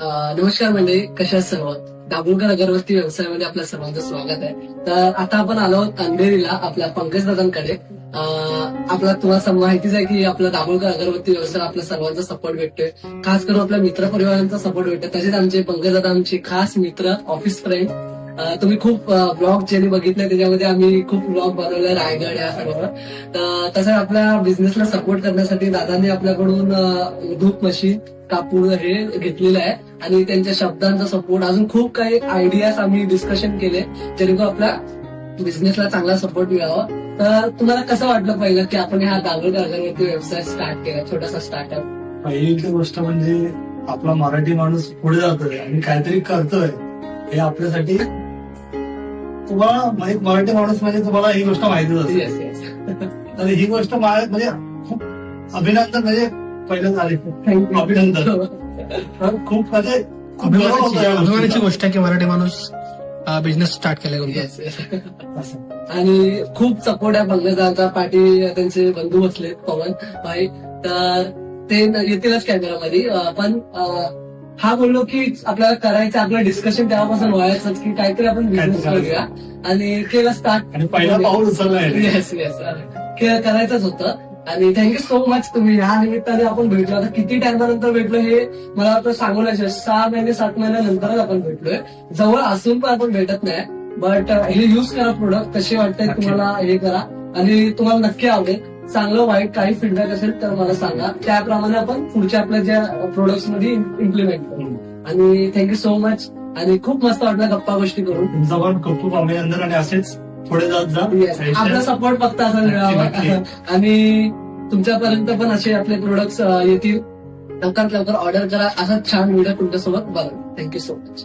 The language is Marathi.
नमस्कार मंडळी, कशा आहात सर्व? दाभोळकर अगरबत्ती व्यवसायामध्ये आपल्या सर्वांचं स्वागत आहे. तर आता आपण आलो आहोत अंधेरीला आपल्या पंकज दादांकडे. आपला तुम्हाला माहितीच आहे की आपला दाभोळकर अगरबत्ती व्यवसाय आपल्या सर्वांचा सपोर्ट भेटतोय, खास करून आपल्या मित्र परिवारांचा सपोर्ट भेटतोय. तसेच आमचे पंकज दादा आमचे खास मित्र, ऑफिस फ्रेंड. तुम्ही खूप ब्लॉग ज्यांनी बघितले त्याच्यामध्ये आम्ही खूप ब्लॉग बनवले, रायगड या सर्व. तर तसंच आपल्या बिझनेसला सपोर्ट करण्यासाठी दादांनी आपल्याकडून धूप मशीन, कापूर हे घेतलेलं आहे आणि त्यांच्या शब्दांचा सपोर्ट, अजून खूप काही आयडियाज आम्ही डिस्कशन केले जेणेकरून आपल्या बिझनेसला चांगला सपोर्ट मिळावा. तर तुम्हाला कसं वाटलं पहिलं की आपण हा दाभोळकर अगरबत्ती व्यवसाय स्टार्ट केला, छोटासा स्टार्टअप? पहिली गोष्ट म्हणजे आपला मराठी माणूस पुढे जातोय आणि काहीतरी करतोय हे आपल्यासाठी, तुम्हाला मराठी माणूस म्हणजे तुम्हाला ही गोष्ट माहितीच असते. Yes yes. आणि ही गोष्ट म्हणजे खूप अभिनंदन, म्हणजे पहिलं झाले अभिनंदन. खूप म्हणजे खूप गर्व होतो या अभिमानाची गोष्टीचा. गोष्ट आहे की मराठी माणूस बिझनेस स्टार्ट केलाय. Yes yes. असं. आणि खूप सपोर्ट आहे पंकजाचा. पाठी त्यांचे बंधू बसलेत, पवन भाई, तर ते येतीलच कॅमेरामध्ये. पण हा बोललो की आपल्याला करायचं, आपलं डिस्कशन तेव्हापासून व्हायचं की काहीतरी आपण बिझनेस करूया आणि केलं स्टार्ट. आणि पहिला पाऊल उचललाय. Yes yes. करायचंच होतं. आणि थँक्यू सो मच. तुम्ही ह्या निमित्ताने आपण भेटलो. आता किती टायमानंतर भेटलो हे मला वाटतं सांगू नाही शकत. 6 महिने 7 महिन्यानंतरच आपण भेटलोय. जवळ असून पण आपण भेटत नाही. बट हे युज करा प्रोडक्ट, कसे वाटतंय तुम्हाला हे करा आणि तुम्हाला नक्की आवडेल. चांगलं वाईट काही फीडबॅक असेल तर मला सांगा, त्याप्रमाणे आपण पुढच्या आपल्या ज्या प्रोडक्ट्स मध्ये इम्प्लिमेंट करू. आणि थँक्यू सो मच. आणि खूप मस्त वाटलं गप्पा गोष्टी करून. तुमचं पण खूप खूप अभिनंदन आणि असेच पुढे जात जा. आपला सपोर्ट फक्त असा मिळावा नक्की. आणि तुमच्यापर्यंत पण असे आपले प्रोडक्ट्स येतील. लवकरात लवकर ऑर्डर करा. असा छान व्हिडिओ तुमच्यासोबत बघा. Thank you so much.